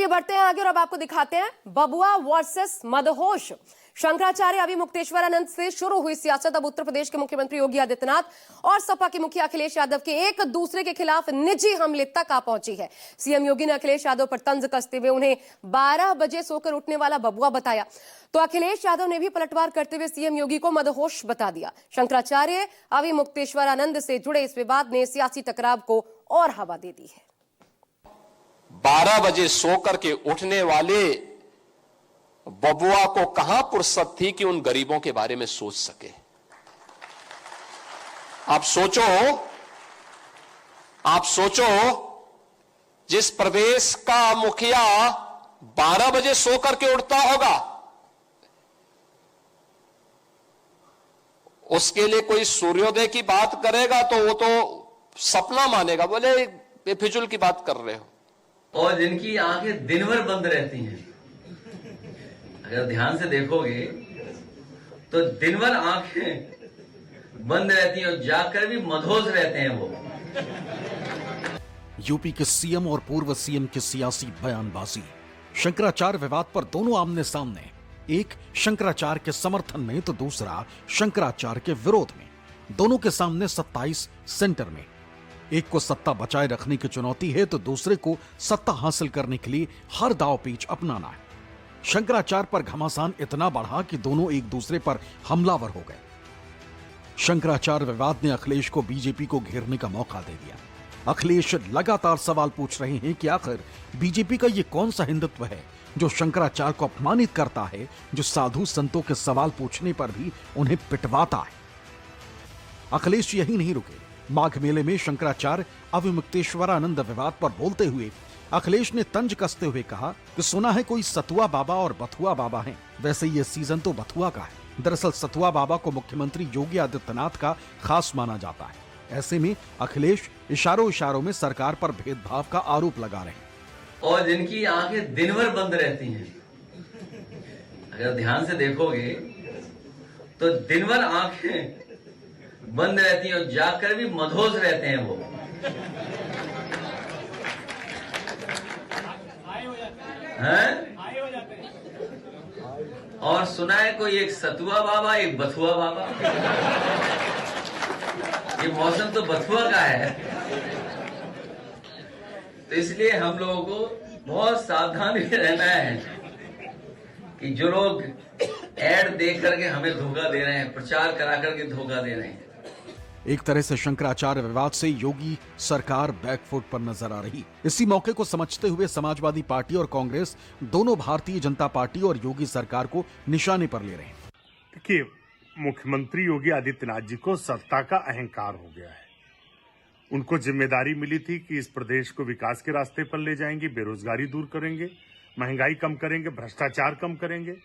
चलिए बढ़ते हैं आगे और अब आपको दिखाते हैं बबुआ वर्सेस मदहोश। शंकराचार्य अभी मुक्तेश्वरानंद से शुरू हुई सियासत अब उत्तर प्रदेश के मुख्यमंत्री योगी आदित्यनाथ और सपा के मुखिया अखिलेश यादव के एक दूसरे के खिलाफ निजी हमले तक आ पहुंची है। सीएम योगी ने अखिलेश यादव पर तंज कसते हुए उन्हें 12 बजे सोकर उठने वाला बबुआ बताया, तो अखिलेश यादव ने भी पलटवार करते हुए सीएम योगी को मदहोश बता दिया। शंकराचार्य अभी मुक्तेश्वरानंद से जुड़े इस विवाद ने सियासी टकराव को और हवा दे दी है। 12 बजे सो करके उठने वाले बबुआ को कहां फुर्सत थी कि उन गरीबों के बारे में सोच सके। आप सोचो जिस प्रदेश का मुखिया 12 बजे सो करके उठता होगा, उसके लिए कोई सूर्योदय की बात करेगा तो वो तो सपना मानेगा, बोले बेफिजुल की बात कर रहे हो। और जिनकी आंखें दिन भर बंद रहती हैं, अगर ध्यान से देखोगे तो दिन भर आंखें बंद रहती हैं और जाकर भी मदहोश रहते हैं वो। यूपी के सीएम और पूर्व सीएम की सियासी बयानबाजी। शंकराचार्य विवाद पर दोनों आमने सामने, एक शंकराचार्य के समर्थन में तो दूसरा शंकराचार्य के विरोध में। दोनों के सामने 27 सेंटर में। एक को सत्ता बचाए रखने की चुनौती है तो दूसरे को सत्ता हासिल करने के लिए हर दांव पेच अपनाना है। शंकराचार्य पर घमासान इतना बढ़ा कि दोनों एक दूसरे पर हमलावर हो गए। शंकराचार्य विवाद ने अखिलेश को बीजेपी को घेरने का मौका दे दिया। अखिलेश लगातार सवाल पूछ रहे हैं कि आखिर बीजेपी का ये कौन सा हिंदुत्व है जो शंकराचार्य को अपमानित करता है, जो साधु संतों के सवाल पूछने पर भी उन्हें पिटवाता है। अखिलेश यही नहीं रुके। माघ मेले में शंकराचार्य अविमुक्तेश्वरानंद विवाद पर बोलते हुए अखिलेश ने तंज कसते हुए कहा कि सुना है कोई सतुआ बाबा और बथुआ बाबा हैं, वैसे ये सीजन तो बथुआ का है। दरअसल सतुआ बाबा को मुख्यमंत्री योगी आदित्यनाथ का खास माना जाता है। ऐसे में अखिलेश इशारों इशारों में सरकार पर भेदभाव का आरोप लगा रहे हैं। और जिनकी आंखें दिन भर बंद रहती हैं, अगर ध्यान से देखोगे तो दिन भर आंखें बंद रहती हैं और जाकर भी मदहोश रहते हैं वो। हैं? और सुना है कोई एक सतुआ बाबा एक बथुआ बाबा। ये मौसम तो बथुआ का है, तो इसलिए हम लोगों को बहुत सावधान भी रहना है कि जो लोग ऐड देख करके हमें धोखा दे रहे हैं, प्रचार करा करके धोखा दे रहे हैं। एक तरह से शंकराचार्य विवाद से योगी सरकार बैकफुट पर नजर आ रही। इसी मौके को समझते हुए समाजवादी पार्टी और कांग्रेस दोनों भारतीय जनता पार्टी और योगी सरकार को निशाने पर ले रहे हैं। देखिए, मुख्यमंत्री योगी आदित्यनाथ जी को सत्ता का अहंकार हो गया है। उनको जिम्मेदारी मिली थी कि इस प्रदेश को विकास के रास्ते पर ले जाएंगे, बेरोजगारी दूर करेंगे, महंगाई कम करेंगे, भ्रष्टाचार कम करेंगे,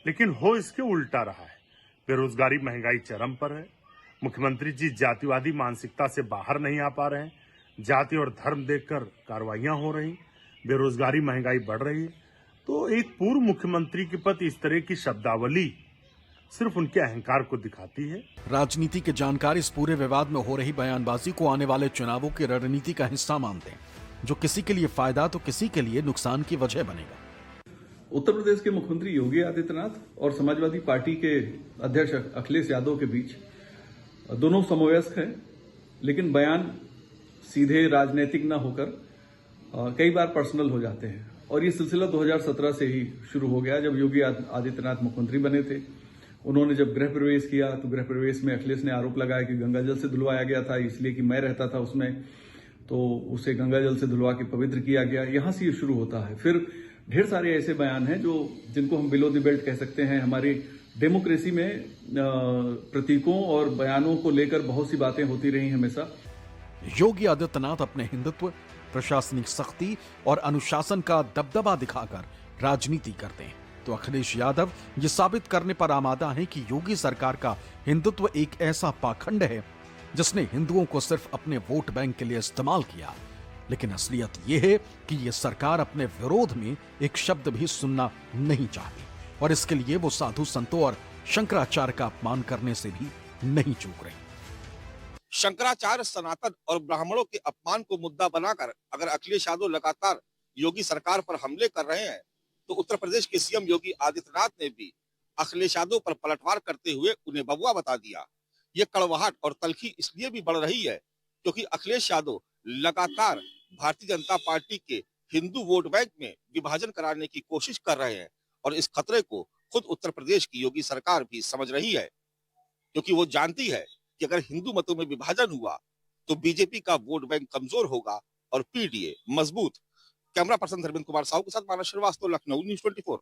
लेकिन हो इसके उल्टा रहा है। बेरोजगारी महंगाई चरम पर है। मुख्यमंत्री जी जातिवादी मानसिकता से बाहर नहीं आ पा रहे हैं। जाति और धर्म देखकर कार्रवाइयां हो रही, बेरोजगारी महंगाई बढ़ रही है। तो एक पूर्व मुख्यमंत्री के प्रति इस तरह की शब्दावली सिर्फ उनके अहंकार को दिखाती है। राजनीति के जानकार इस पूरे विवाद में हो रही बयानबाजी को आने वाले चुनावों की रणनीति का हिस्सा मानते हैं, जो किसी के लिए फायदा तो किसी के लिए नुकसान की वजह बनेगा। उत्तर प्रदेश के मुख्यमंत्री योगी आदित्यनाथ और समाजवादी पार्टी के अध्यक्ष अखिलेश यादव के बीच दोनों समवयस्क हैं, लेकिन बयान सीधे राजनीतिक न होकर कई बार पर्सनल हो जाते हैं। और ये सिलसिला 2017 से ही शुरू हो गया, जब योगी आदित्यनाथ मुख्यमंत्री बने थे। उन्होंने जब गृह प्रवेश किया तो गृह प्रवेश में अखिलेश ने आरोप लगाया कि गंगाजल से धुलवाया गया था, इसलिए कि मैं रहता था उसमें, तो उसे गंगाजल से धुलवा के पवित्र किया गया। यहां से ये शुरू होता है। फिर ढेर सारे ऐसे बयान हैं जिनको हम बिलो द बेल्ट कह सकते हैं। हमारी डेमोक्रेसी में प्रतीकों और बयानों को लेकर बहुत सी बातें होती रही हमेशा। योगी आदित्यनाथ अपने हिंदुत्व, प्रशासनिक सख्ती और अनुशासन का दबदबा दिखाकर राजनीति करते हैं, तो अखिलेश यादव ये साबित करने पर आमादा है कि योगी सरकार का हिंदुत्व एक ऐसा पाखंड है जिसने हिंदुओं को सिर्फ अपने वोट बैंक के लिए इस्तेमाल किया। लेकिन असलियत यह है कि ये सरकार अपने विरोध में एक शब्द भी सुनना नहीं चाहती, और इसके लिए वो साधु संतों और शंकराचार्य का अपमान करने से भी नहीं चूक रही। शंकराचार्य, सनातन और ब्राह्मणों के अपमान को मुद्दा बनाकर अगर अखिलेश यादव लगातार योगी सरकार पर हमले कर रहे हैं, तो उत्तर प्रदेश के सीएम योगी आदित्यनाथ ने भी अखिलेश यादव पर पलटवार करते हुए उन्हें बबुआ बता दिया। ये कड़वाहट और तलखी इसलिए भी बढ़ रही है क्योंकि अखिलेश यादव लगातार भारतीय जनता पार्टी के हिंदू वोट बैंक में विभाजन कराने की कोशिश कर रहे हैं और इस खतरे को खुद उत्तर प्रदेश की योगी सरकार भी समझ रही है, क्योंकि वो जानती है कि अगर हिंदू मतों में विभाजन हुआ तो बीजेपी का वोट बैंक कमजोर होगा और पीडीए मजबूत। कैमरा पर्सन धर्मेंद्र कुमार साहू के साथ मानस श्रीवास्तव, लखनऊ, न्यूज़ 24।